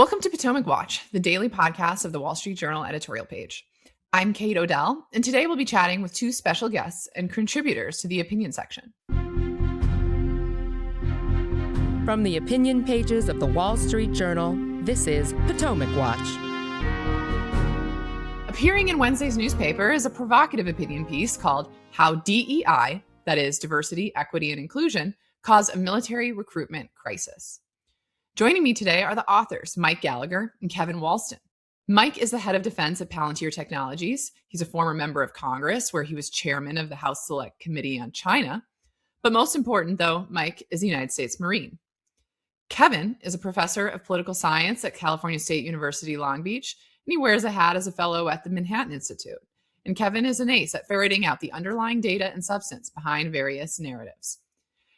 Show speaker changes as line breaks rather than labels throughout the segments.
Welcome to Potomac Watch, the daily podcast of the Wall Street Journal editorial page. I'm Kate Odell, and today we'll be chatting with two special guests and contributors to the opinion section.
From the opinion pages of the Wall Street Journal, this is Potomac Watch.
Appearing in Wednesday's newspaper is a provocative opinion piece called How DEI, that is Diversity, Equity, and Inclusion, Cause a Military Recruitment Crisis. Joining me today are the authors, Mike Gallagher and Kevin Wallsten. Mike is the head of defense at Palantir Technologies. He's a former member of Congress, where he was chairman of the House Select Committee on China. But most important, though, Mike is a United States Marine. Kevin is a professor of political science at California State University, Long Beach, and he wears a hat as a fellow at the Manhattan Institute. And Kevin is an ace at ferreting out the underlying data and substance behind various narratives.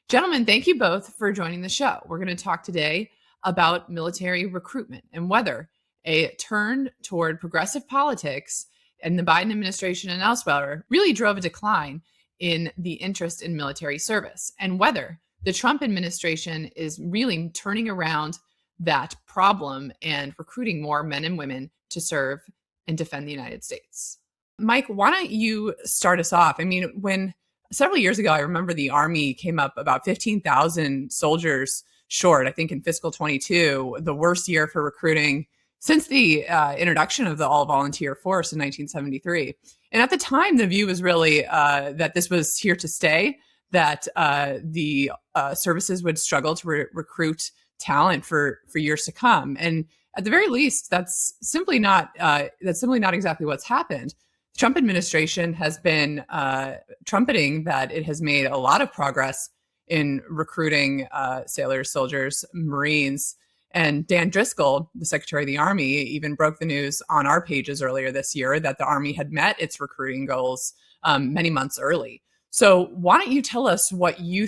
Gentlemen, thank you both for joining the show. We're going to talk today about military recruitment and whether a turn toward progressive politics in the Biden administration and elsewhere really drove a decline in the interest in military service, and whether the Trump administration is really turning around that problem and recruiting more men and women to serve and defend the United States. Mike, why don't you start us off? I mean, when several years ago, I remember the Army came up about 15,000 soldiers short, I think in fiscal 22, the worst year for recruiting since the introduction of the all-volunteer force in 1973. And at the time, the view was really that this was here to stay, that the services would struggle to recruit talent for years to come. And at the very least, that's simply not exactly what's happened. The Trump administration has been trumpeting that it has made a lot of progress in recruiting sailors, soldiers, Marines. And Dan Driscoll, the Secretary of the Army, even broke the news on our pages earlier this year that the Army had met its recruiting goals many months early. So why don't you tell us what you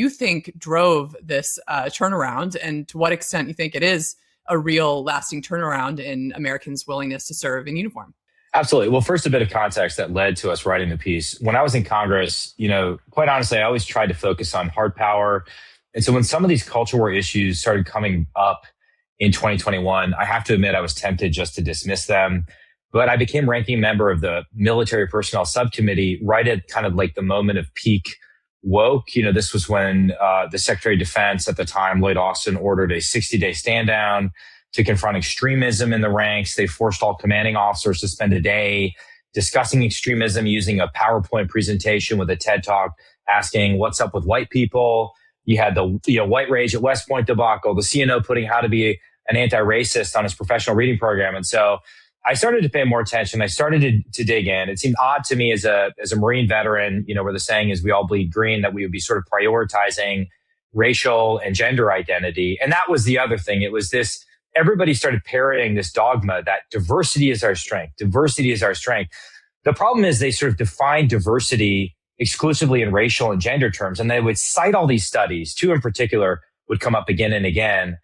think drove this turnaround, and to what extent you think it is a real lasting turnaround in Americans' willingness to serve in uniform?
Absolutely. Well, first, a bit of context that led to us writing the piece. When I was in Congress, quite honestly, I always tried to focus on hard power. And so when some of these culture war issues started coming up in 2021, I have to admit I was tempted just to dismiss them. But I became ranking member of the military personnel subcommittee right at kind of like the moment of peak woke. This was when the Secretary of Defense at the time, Lloyd Austin, ordered a 60-day stand down to confront extremism in the ranks. They forced all commanding officers to spend a day discussing extremism using a PowerPoint presentation with a TED Talk asking what's up with white people. You had the white rage at West Point debacle, the CNO putting how to be an anti-racist on his professional reading program. And so I started to pay more attention. I started to dig in. It seemed odd to me as a Marine veteran, where the saying is we all bleed green, that we would be sort of prioritizing racial and gender identity. And that was the other thing. It was this, everybody started parroting this dogma that diversity is our strength. Diversity is our strength. The problem is they sort of define diversity exclusively in racial and gender terms. And they would cite all these studies, two in particular would come up again and again.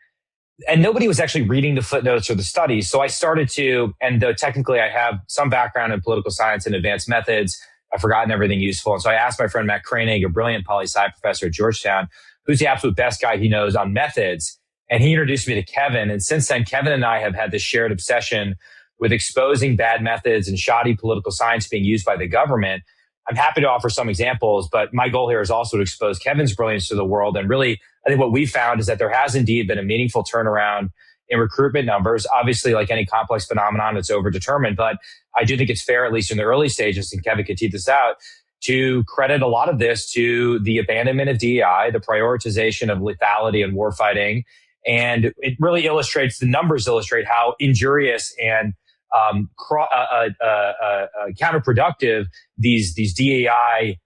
And nobody was actually reading the footnotes or the studies. So I started to, and though technically I have some background in political science and advanced methods, I've forgotten everything useful. And so I asked my friend Matt Koenig, a brilliant poli-sci professor at Georgetown, who's the absolute best guy he knows on methods. And he introduced me to Kevin. And since then, Kevin and I have had this shared obsession with exposing bad methods and shoddy political science being used by the government. I'm happy to offer some examples, but my goal here is also to expose Kevin's brilliance to the world. And really, I think what we found is that there has indeed been a meaningful turnaround in recruitment numbers. Obviously, like any complex phenomenon, it's overdetermined, but I do think it's fair, at least in the early stages, and Kevin could tease this out, to credit a lot of this to the abandonment of DEI, the prioritization of lethality and warfighting. And it really illustrates, the numbers illustrate how injurious and counterproductive these DEI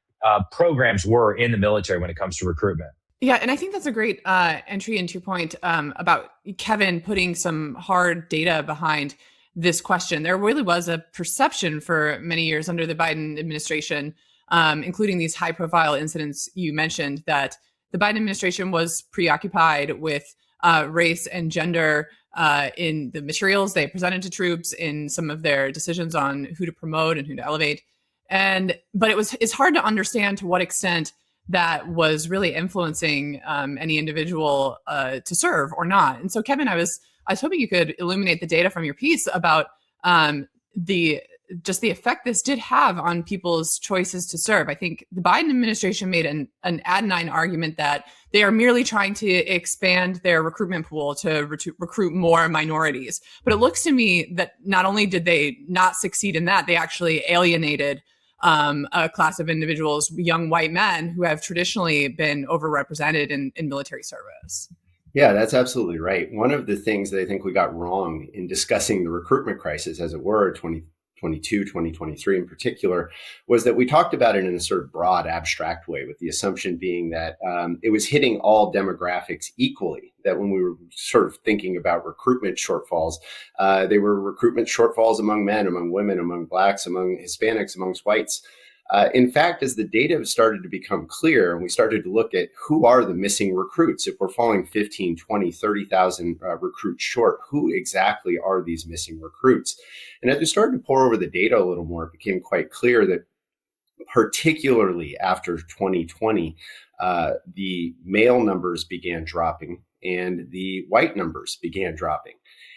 programs were in the military when it comes to recruitment.
Yeah, and I think that's a great entry into your point about Kevin putting some hard data behind this question. There really was a perception for many years under the Biden administration, including these high-profile incidents you mentioned, that the Biden administration was preoccupied with race and gender in the materials they presented to troops, in some of their decisions on who to promote and who to elevate. But it's hard to understand to what extent that was really influencing any individual to serve or not. And so, Kevin, I was I was hoping you could illuminate the data from your piece about the effect this did have on people's choices to serve. I think the Biden administration made an asinine argument that they are merely trying to expand their recruitment pool to recruit more minorities. But it looks to me that not only did they not succeed in that, they actually alienated a class of individuals, young white men who have traditionally been overrepresented in military service.
Yeah, that's absolutely right. One of the things that I think we got wrong in discussing the recruitment crisis, as it were, 2022, 2023 in particular, was that we talked about it in a sort of broad, abstract way, with the assumption being that it was hitting all demographics equally, that when we were sort of thinking about recruitment shortfalls, they were recruitment shortfalls among men, among women, among Blacks, among Hispanics, amongst whites. In fact, as the data started to become clear and we started to look at who are the missing recruits, if we're falling 15, 20, 30,000 recruits short, who exactly are these missing recruits? And as we started to pour over the data a little more, it became quite clear that particularly after 2020, the male numbers began dropping and the white numbers began dropping.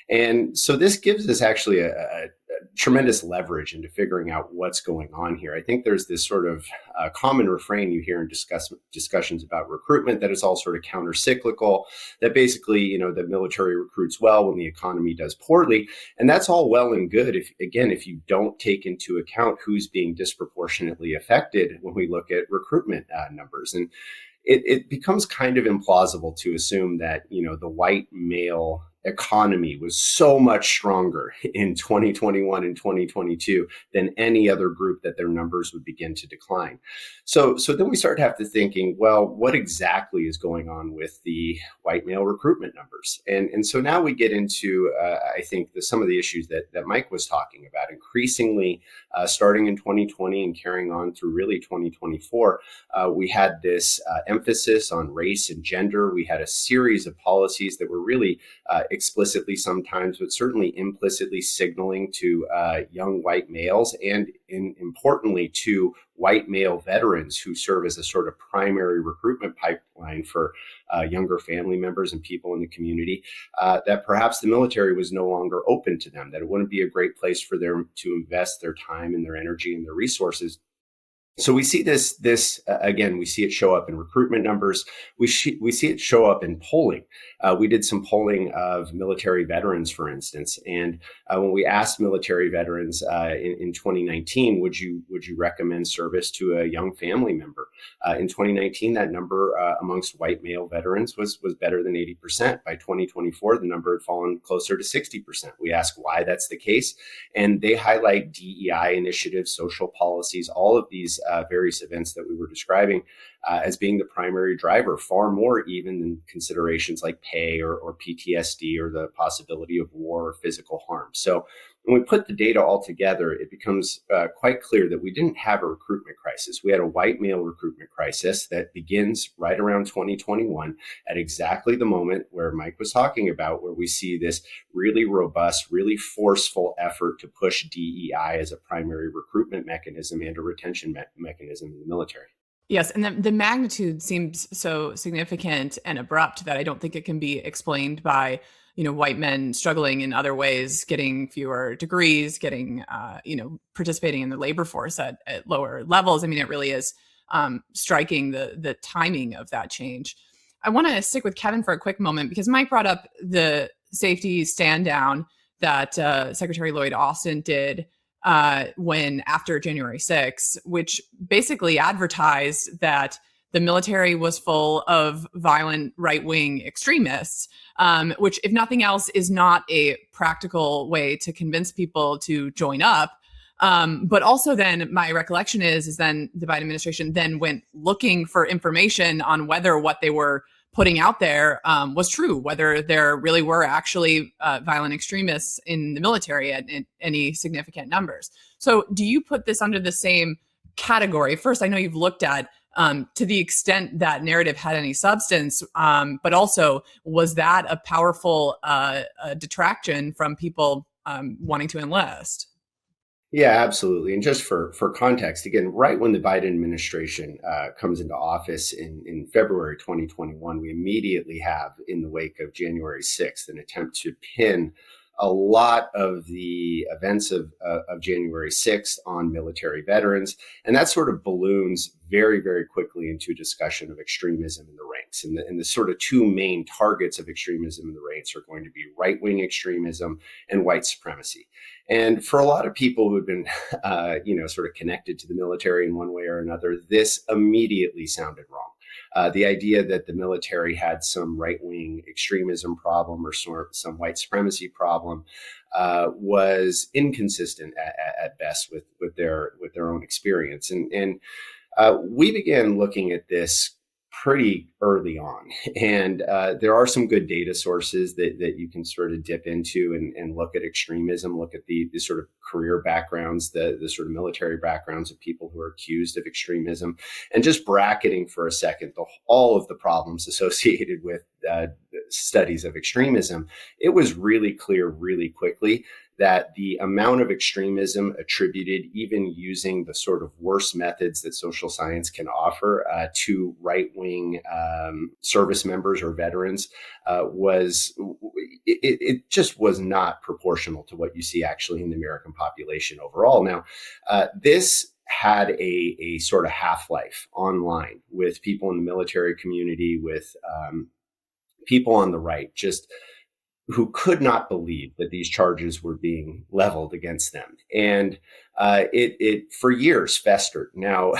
And so this gives us actually a tremendous leverage into figuring out what's going on here. I think there's this sort of common refrain you hear in discussions about recruitment that it's all sort of counter-cyclical, that basically, the military recruits well when the economy does poorly. And that's all well and good if you don't take into account who's being disproportionately affected when we look at recruitment numbers. And it becomes kind of implausible to assume that, the white male economy was so much stronger in 2021 and 2022 than any other group that their numbers would begin to decline. So then we start to have to thinking, well, what exactly is going on with the white male recruitment numbers? And so now we get into, I think, some of the issues that Mike was talking about. Increasingly, starting in 2020 and carrying on through really 2024, we had this emphasis on race and gender. We had a series of policies that were really explicitly sometimes, but certainly implicitly signaling to young white males and importantly to white male veterans who serve as a sort of primary recruitment pipeline for younger family members and people in the community, that perhaps the military was no longer open to them, that it wouldn't be a great place for them to invest their time and their energy and their resources. So we see this again, we see it show up in recruitment numbers. We see it show up in polling. We did some polling of military veterans, for instance. And when we asked military veterans in 2019, would you recommend service to a young family member? In 2019, that number amongst white male veterans was better than 80%. By 2024, the number had fallen closer to 60%. We ask why that's the case. And they highlight DEI initiatives, social policies, all of these various events that we were describing as being the primary driver, far more even than considerations like pay or PTSD or the possibility of war or physical harm. So when we put the data all together, it becomes quite clear that we didn't have a recruitment crisis. We had a white male recruitment crisis that begins right around 2021 at exactly the moment where Mike was talking about, where we see this really robust, really forceful effort to push DEI as a primary recruitment mechanism and a retention mechanism in the military.
Yes, and the magnitude seems so significant and abrupt that I don't think it can be explained by, white men struggling in other ways, getting fewer degrees, getting, participating in the labor force at lower levels. I mean, it really is striking the timing of that change. I want to stick with Kevin for a quick moment because Mike brought up the safety stand down that Secretary Lloyd Austin did after January 6th, which basically advertised that the military was full of violent right-wing extremists, which, if nothing else, is not a practical way to convince people to join up. But also then my recollection is then the Biden administration then went looking for information on whether what they were putting out there was true, whether there really were actually violent extremists in the military at any significant numbers. So do you put this under the same category? First, I know you've looked at to the extent that narrative had any substance, but also was that a powerful detraction from people wanting to enlist?
Yeah, absolutely. And just for context, again, right when the Biden administration comes into office in February 2021, we immediately have, in the wake of January 6th, an attempt to pin a lot of the events of January 6th on military veterans. And that sort of balloons very, very quickly into a discussion of extremism in the ranks. And the sort of two main targets of extremism in the ranks are going to be right-wing extremism and white supremacy. And for a lot of people who've been, sort of connected to the military in one way or another, this immediately sounded wrong. The idea that the military had some right-wing extremism problem or some white supremacy problem was inconsistent at best with their own experience. And we began looking at this pretty early on. And there are some good data sources that you can sort of dip into and look at extremism, look at the sort of career backgrounds, the sort of military backgrounds of people who are accused of extremism, and just bracketing for a second all of the problems associated with studies of extremism. It was really clear really quickly that the amount of extremism attributed, even using the sort of worst methods that social science can offer to right-wing service members or veterans, it just was not proportional to what you see actually in the American population overall. Now, this had a sort of half-life online with people in the military community, with people on the right, just who could not believe that these charges were being leveled against them. And it for years festered. Now,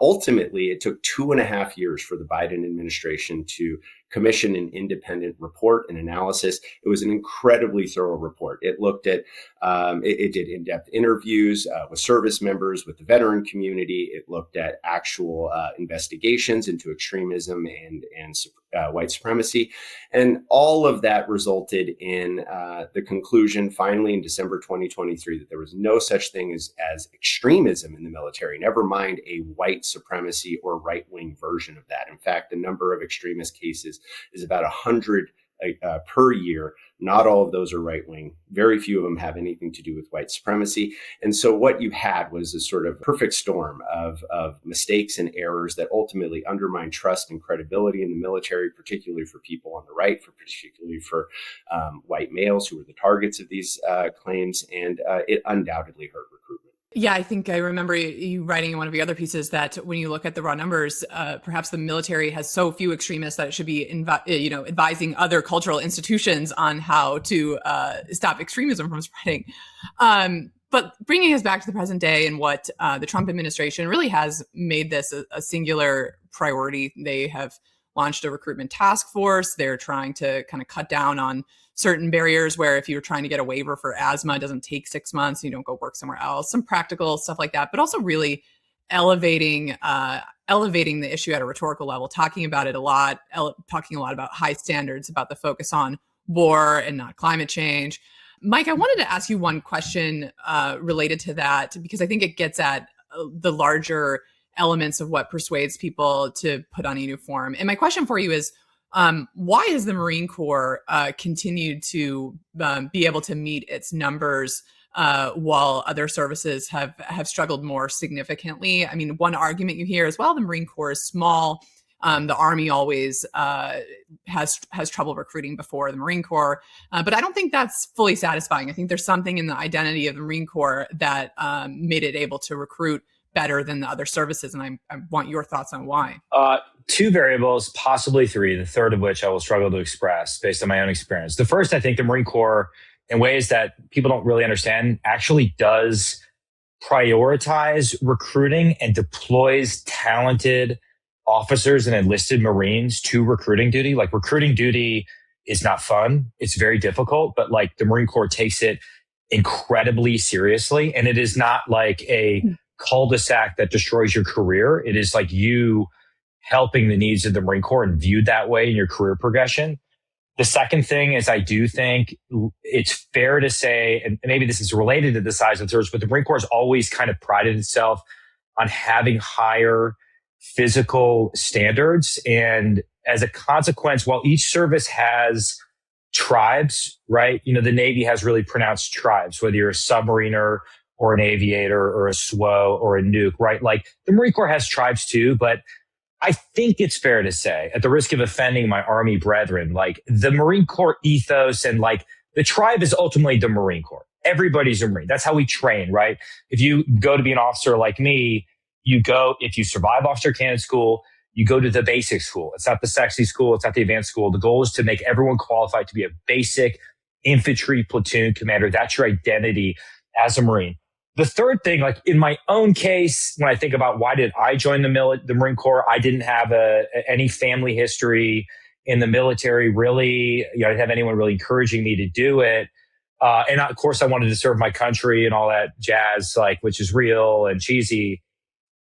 ultimately, it took 2.5 years for the Biden administration to commission an independent report and analysis. It was an incredibly thorough report. It looked at, it did in-depth interviews with service members, with the veteran community. It looked at actual investigations into extremism and white supremacy. And all of that resulted in the conclusion, finally, in December 2023, that there was no such thing as extremism in the military, never mind a white supremacy or right-wing version of that. In fact, the number of extremist cases is about 100 per year. Not all of those are right-wing. Very few of them have anything to do with white supremacy. And so what you had was a sort of perfect storm of mistakes and errors that ultimately undermined trust and credibility in the military, particularly for people on the right, particularly for white males who were the targets of these claims. And it undoubtedly hurt recruitment.
Yeah, I think I remember you writing in one of your other pieces that when you look at the raw numbers, perhaps the military has so few extremists that it should be, advising other cultural institutions on how to stop extremism from spreading. But bringing us back to the present day and what the Trump administration really has made this a singular priority. They have launched a recruitment task force. They're trying to kind of cut down on certain barriers where if you're trying to get a waiver for asthma, it doesn't take 6 months, you don't go work somewhere else, some practical stuff like that, but also really elevating the issue at a rhetorical level, talking about it a lot, talking a lot about high standards, about the focus on war and not climate change. Mike, I wanted to ask you one question related to that, because I think it gets at the larger elements of what persuades people to put on a uniform. And my question for you is, why has the Marine Corps continued to be able to meet its numbers while other services have struggled more significantly? I mean, one argument you hear is, well, the Marine Corps is small. The Army always has trouble recruiting before the Marine Corps. But I don't think that's fully satisfying. I think there's something in the identity of the Marine Corps that made it able to recruit better than the other services. And I want your thoughts on why.
Two variables, possibly three, the third of which I will struggle to express based on my own experience. The first, I think the Marine Corps, in ways that people don't really understand, actually does prioritize recruiting and deploys talented officers and enlisted Marines to recruiting duty. Like, recruiting duty is not fun. It's very difficult, but like the Marine Corps takes it incredibly seriously. And it is not like a cul-de-sac that destroys your career. It is like you helping the needs of the Marine Corps and viewed that way in your career progression. The second thing is, I do think it's fair to say, and maybe this is related to the size of the service, but the Marine Corps has always kind of prided itself on having higher physical standards. And as a consequence, while each service has tribes, right? The Navy has really pronounced tribes, whether you're a submariner or an aviator or a SWO or a nuke, right? Like the Marine Corps has tribes too, but I think it's fair to say, at the risk of offending my Army brethren, like the Marine Corps ethos and like the tribe is ultimately the Marine Corps. Everybody's a Marine. That's how we train, right? If you go to be an officer like me, if you survive officer candidate school, you go to the basic school. It's not the sexy school. It's not the advanced school. The goal is to make everyone qualified to be a basic infantry platoon commander. That's your identity as a Marine. The third thing, like in my own case, when I think about why did I join the Marine Corps, I didn't have any family history in the military, really. I didn't have anyone really encouraging me to do it. And of course, I wanted to serve my country and all that jazz, like, which is real and cheesy.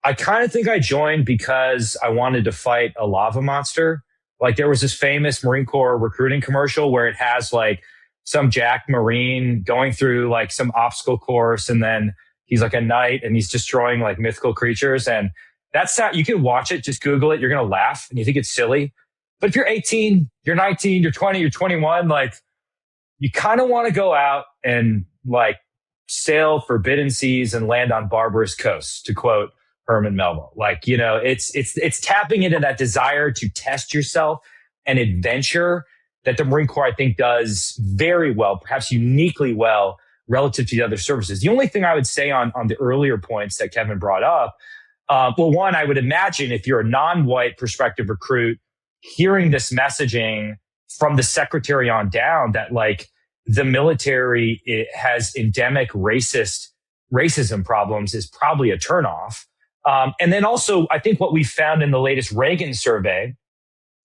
I kind of think I joined because I wanted to fight a lava monster. Like there was this famous Marine Corps recruiting commercial where it has like some Jack Marine going through like some obstacle course, and then he's like a knight and he's destroying like mythical creatures. And that's how you can watch it. Just Google it. You're going to laugh and you think it's silly. But if you're 18, you're 19, you're 20, you're 21, like you kind of want to go out and like sail forbidden seas and land on barbarous coasts, to quote Herman Melville. Like, it's tapping into that desire to test yourself and adventure that the Marine Corps, I think, does very well, perhaps uniquely well relative to the other services. The only thing I would say on the earlier points that Kevin brought up, well, one, I would imagine if you're a non-white prospective recruit, hearing this messaging from the secretary on down that like the military has endemic racism problems is probably a turnoff. And then also, I think what we found in the latest Reagan survey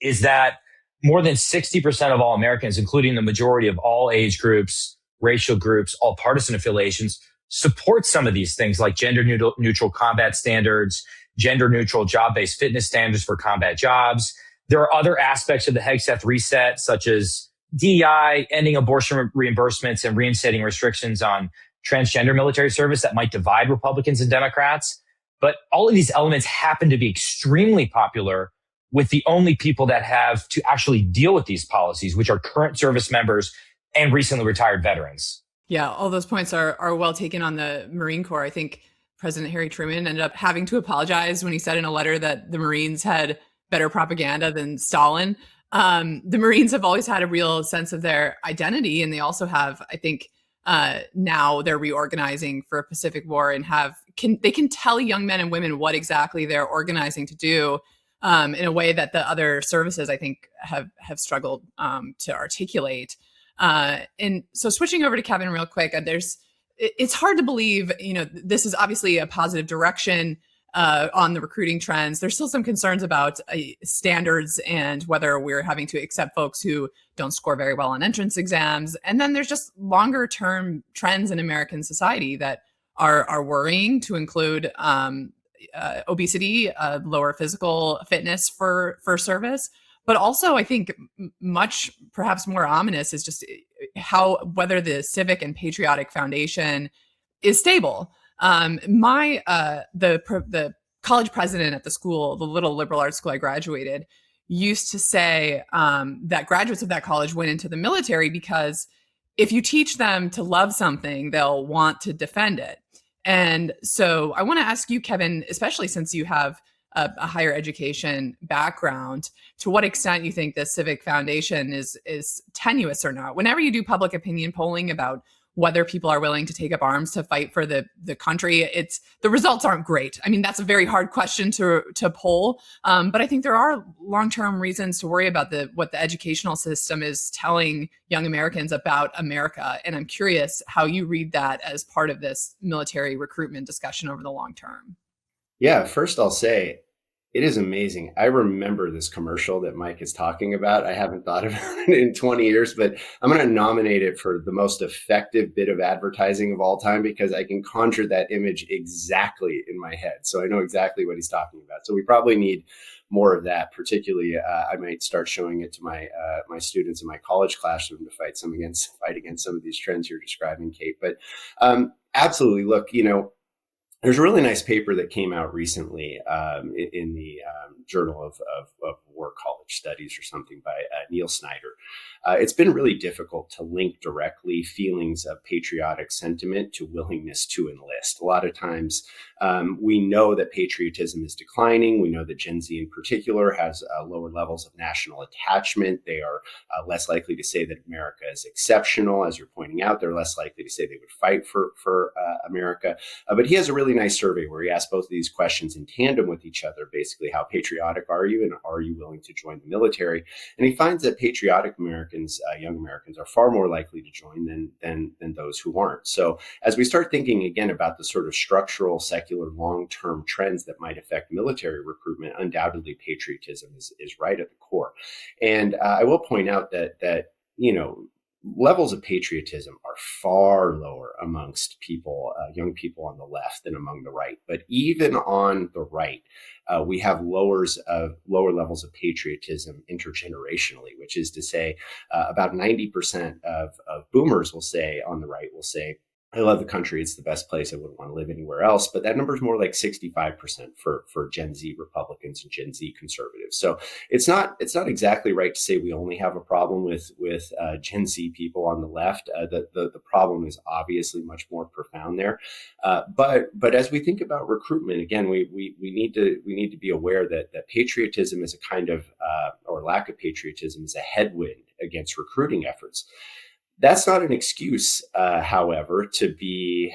is that more than 60% of all Americans, including the majority of all age groups, racial groups, all partisan affiliations, support some of these things like gender neutral combat standards, gender neutral job-based fitness standards for combat jobs. There are other aspects of the Hegseth reset, such as DEI, ending abortion reimbursements, and reinstating restrictions on transgender military service that might divide Republicans and Democrats. But all of these elements happen to be extremely popular with the only people that have to actually deal with these policies, which are current service members and recently retired veterans.
Yeah, all those points are well taken on the Marine Corps. I think President Harry Truman ended up having to apologize when he said in a letter that the Marines had better propaganda than Stalin. The Marines have always had a real sense of their identity, and they also have, I think, now they're reorganizing for a Pacific War and they can tell young men and women what exactly they're organizing to do in a way that the other services, I think, have struggled to articulate. And so switching over to Kevin real quick, it's hard to believe, this is obviously a positive direction on the recruiting trends. There's still some concerns about standards and whether we're having to accept folks who don't score very well on entrance exams. And then there's just longer term trends in American society that are worrying, to include obesity, lower physical fitness for service. But also, I think much perhaps more ominous is just whether the civic and patriotic foundation is stable. The college president at the school, the little liberal arts school I graduated, used to say that graduates of that college went into the military because if you teach them to love something, they'll want to defend it. And so I want to ask you, Kevin, especially since you have a higher education background, to what extent you think the civic foundation is tenuous or not. Whenever you do public opinion polling about whether people are willing to take up arms to fight for the country, the results aren't great. I mean, that's a very hard question to poll, but I think there are long-term reasons to worry about what the educational system is telling young Americans about America. And I'm curious how you read that as part of this military recruitment discussion over the long term.
Yeah, first I'll say it is amazing. I remember this commercial that Mike is talking about. I haven't thought about it in 20 years, but I'm going to nominate it for the most effective bit of advertising of all time because I can conjure that image exactly in my head. So I know exactly what he's talking about. So we probably need more of that. Particularly, I might start showing it to my students in my college classroom to fight against some of these trends you're describing, Kate. But absolutely, look, There's a really nice paper that came out recently in the Journal of War College Studies or something by Neil Snyder. It's been really difficult to link directly feelings of patriotic sentiment to willingness to enlist. A lot of times we know that patriotism is declining. We know that Gen Z in particular has lower levels of national attachment. They are less likely to say that America is exceptional. As you're pointing out, they're less likely to say they would fight for America. But he has a really nice survey where he asks both of these questions in tandem with each other. Basically, how patriotic are you, and are you willing to join the military? And he finds that patriotic Americans, young Americans, are far more likely to join than those who aren't. So as we start thinking again about the sort of structural, secular, long-term trends that might affect military recruitment, undoubtedly patriotism is right at the core. And I will point out that levels of patriotism are far lower amongst people, young people on the left than among the right. But even on the right, we have lower levels of patriotism intergenerationally, which is to say about 90% of boomers on the right will say, I love the country. It's the best place. I wouldn't want to live anywhere else. But that number is more like 65% for Gen Z Republicans and Gen Z conservatives. So it's not exactly right to say we only have a problem with Gen Z people on the left. The problem is obviously much more profound there. But as we think about recruitment, again, we need to be aware that patriotism is a kind of or lack of patriotism is a headwind against recruiting efforts. That's not an excuse, however, to be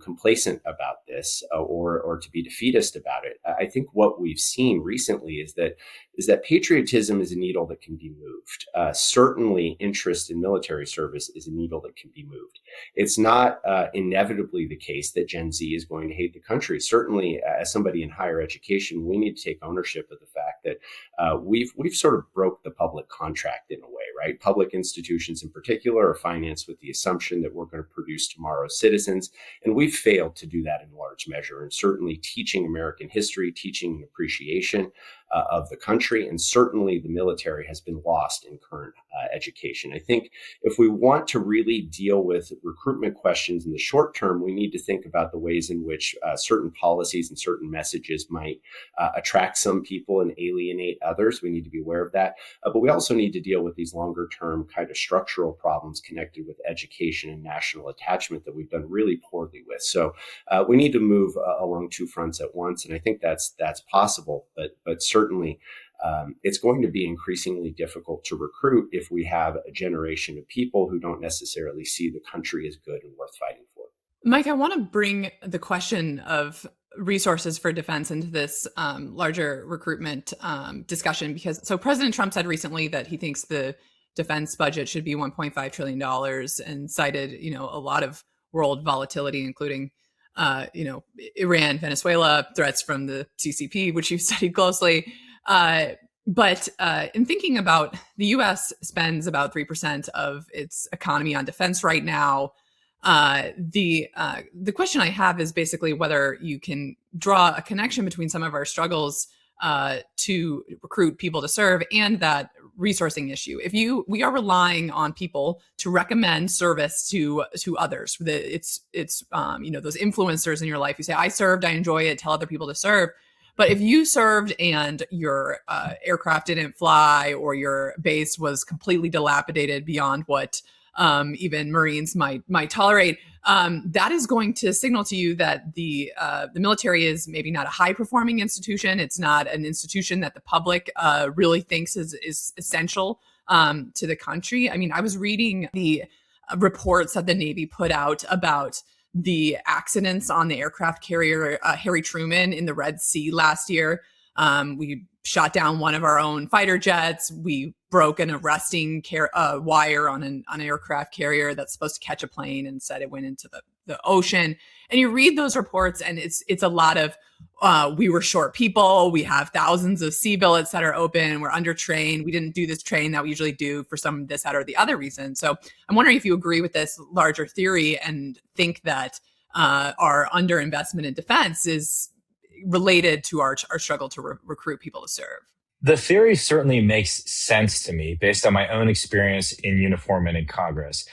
complacent about this or to be defeatist about it. I think what we've seen recently is that patriotism is a needle that can be moved. Certainly, interest in military service is a needle that can be moved. It's not inevitably the case that Gen Z is going to hate the country. Certainly, as somebody in higher education, we need to take ownership of the fact that we've sort of broke the public contract in a way, right? Public institutions in particular are financed with the assumption that we're going to produce tomorrow's citizens. And we've failed to do that in large measure. And certainly teaching American history, teaching an appreciation of the country, and certainly the military has been lost in current education. I think if we want to really deal with recruitment questions in the short term, we need to think about the ways in which certain policies and certain messages might attract some people and alienate others. We need to be aware of that. But we also need to deal with these longer term kind of structural problems connected with education and national attachment that we've done really poorly with. So we need to move along two fronts at once. And I think that's possible, but certainly it's going to be increasingly difficult to recruit if we have a generation of people who don't necessarily see the country as good and worth fighting for.
Mike, I want to bring the question of resources for defense into this larger recruitment discussion, because President Trump said recently that he thinks the defense budget should be $1.5 trillion and cited, a lot of world volatility, including Iran, Venezuela, threats from the CCP, which you've studied closely. But in thinking about the U.S. spends about 3% of its economy on defense right now. The question I have is basically whether you can draw a connection between some of our struggles to recruit people to serve and that resourcing issue. We are relying on people to recommend service to others. It's those influencers in your life. You say, I served, I enjoy it, tell other people to serve. But if you served and your aircraft didn't fly or your base was completely dilapidated beyond what even Marines might tolerate, that is going to signal to you that the military is maybe not a high performing institution. It's not an institution that the public really thinks is essential to the country. I mean, I was reading the reports that the Navy put out about the accidents on the aircraft carrier Harry Truman in the Red Sea last year. We shot down one of our own fighter jets. We broke an arresting wire on an aircraft carrier that's supposed to catch a plane, and instead it went into the ocean. And you read those reports, and it's a lot of we were short people. We have thousands of sea billets that are open. We're undertrained. We didn't do this training that we usually do for some this, that, or the other reason. So I'm wondering if you agree with this larger theory and think that our underinvestment in defense is related to our struggle to recruit people to serve.
The theory certainly makes sense to me based on my own experience in uniform and in Congress.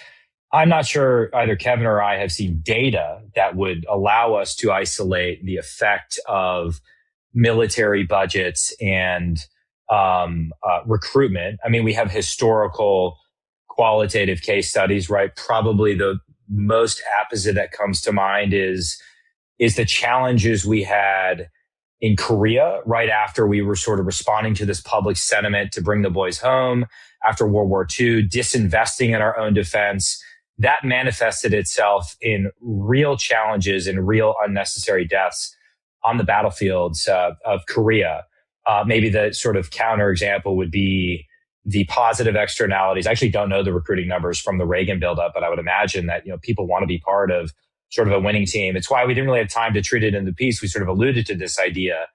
I'm not sure either Kevin or I have seen data that would allow us to isolate the effect of military budgets and recruitment. I mean, we have historical qualitative case studies, right? Probably the most apposite that comes to mind is the challenges we had in Korea right after we were sort of responding to this public sentiment to bring the boys home after World War II, disinvesting in our own defense. That manifested itself in real challenges and real unnecessary deaths on the battlefields of Korea. Maybe the sort of counterexample would be the positive externalities. I actually don't know the recruiting numbers from the Reagan buildup, but I would imagine that, people want to be part of sort of a winning team. It's why we didn't really have time to treat it in the piece. We sort of alluded to this idea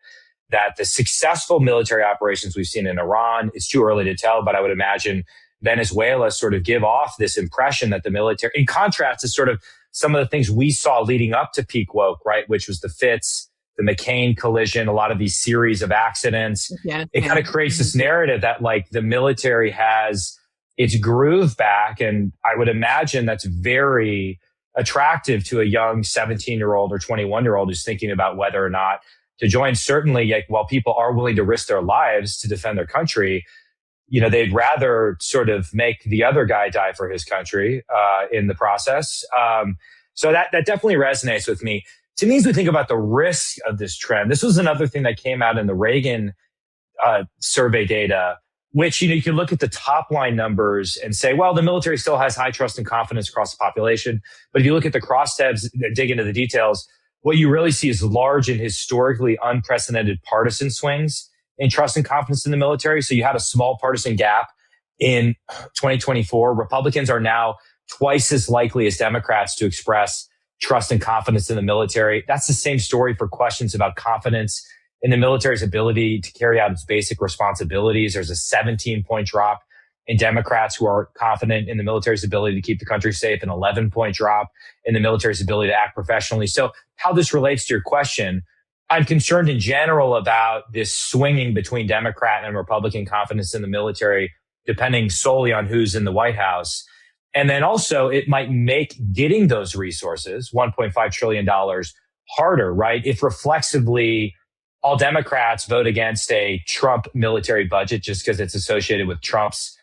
that the successful military operations we've seen in Iran, it's too early to tell, but I would imagine Venezuela sort of give off this impression that the military, in contrast to sort of some of the things we saw leading up to peak woke, right, which was the Fitz, the McCain collision, a lot of these series of accidents. It kind of creates this narrative that like the military has its groove back. And I would imagine that's very attractive to a young 17-year-old or 21-year-old who's thinking about whether or not to join. Certainly, like, while people are willing to risk their lives to defend their country, they'd rather sort of make the other guy die for his country in the process. So that definitely resonates with me. To me, as we think about the risk of this trend, this was another thing that came out in the Reagan survey data, which, you can look at the top line numbers and say, well, the military still has high trust and confidence across the population. But if you look at the cross tabs that dig into the details, what you really see is large and historically unprecedented partisan swings in trust and confidence in the military. So you had a small partisan gap in 2024. Republicans are now twice as likely as Democrats to express trust and confidence in the military. That's the same story for questions about confidence in the military's ability to carry out its basic responsibilities. There's a 17-point drop in Democrats who are confident in the military's ability to keep the country safe, an 11-point drop in the military's ability to act professionally. So how this relates to your question, I'm concerned in general about this swinging between Democrat and Republican confidence in the military, depending solely on who's in the White House. And then also it might make getting those resources, $1.5 trillion, harder, right? If reflexively all Democrats vote against a Trump military budget just because it's associated with Trump's,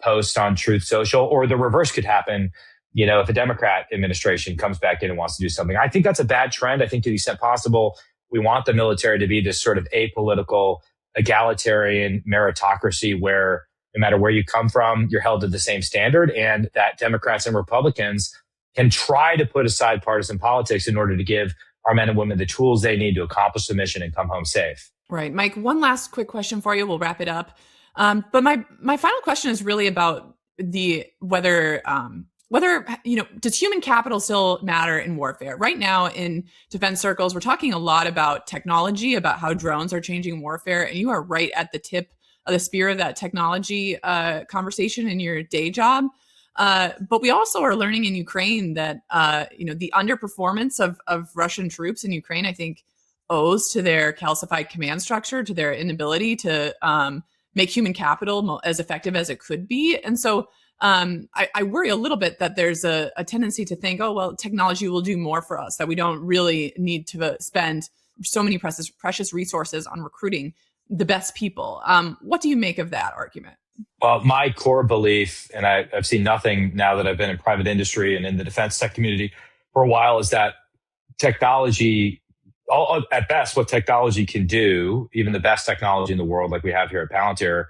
post on Truth Social, or the reverse could happen, if a Democrat administration comes back in and wants to do something. I think that's a bad trend. I think to the extent possible, we want the military to be this sort of apolitical, egalitarian meritocracy where no matter where you come from, you're held to the same standard, and that Democrats and Republicans can try to put aside partisan politics in order to give our men and women the tools they need to accomplish the mission and come home safe.
Right. Mike, one last quick question for you. We'll wrap it up. But my final question is really about whether does human capital still matter in warfare? Right now in defense circles, we're talking a lot about technology, about how drones are changing warfare, and you are right at the tip of the spear of that technology conversation in your day job. But we also are learning in Ukraine that, the underperformance of Russian troops in Ukraine, I think, owes to their calcified command structure, to their inability to make human capital as effective as it could be. And so I worry a little bit that there's a tendency to think, oh, well, technology will do more for us, that we don't really need to spend so many precious resources on recruiting the best people. What do you make of that argument?
Well, my core belief, and I've seen nothing now that I've been in private industry and in the defense tech community for a while, is that technology, at best, what technology can do, even the best technology in the world like we have here at Palantir,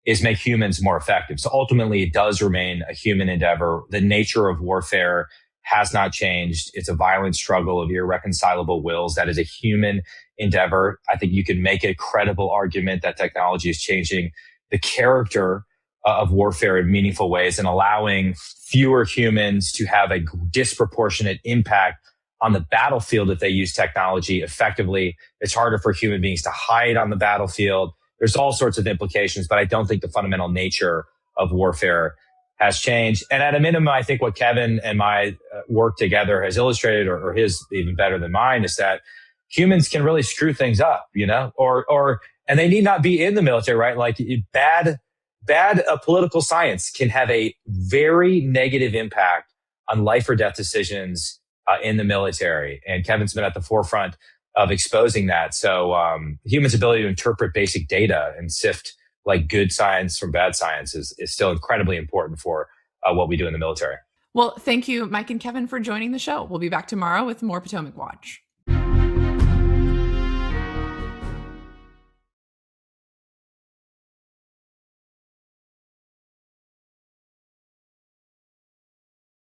is make humans more effective. So ultimately, it does remain a human endeavor. The nature of warfare has not changed. It's a violent struggle of irreconcilable wills. That is a human endeavor. I think you can make a credible argument that technology is changing the character of warfare in meaningful ways and allowing fewer humans to have a disproportionate impact on the battlefield if they use technology effectively. It's harder for human beings to hide on the battlefield. There's all sorts of implications, but I don't think the fundamental nature of warfare has changed. And at a minimum, I think what Kevin and my work together has illustrated, or his even better than mine, is that humans can really screw things up, and they need not be in the military, right? Like bad bad political science can have a very negative impact on life or death decisions in the military. And Kevin's been at the forefront of exposing that. So humans' ability to interpret basic data and sift like good science from bad science is still incredibly important for what we do in the military.
Well, thank you, Mike and Kevin, for joining the show. We'll be back tomorrow with more Potomac Watch.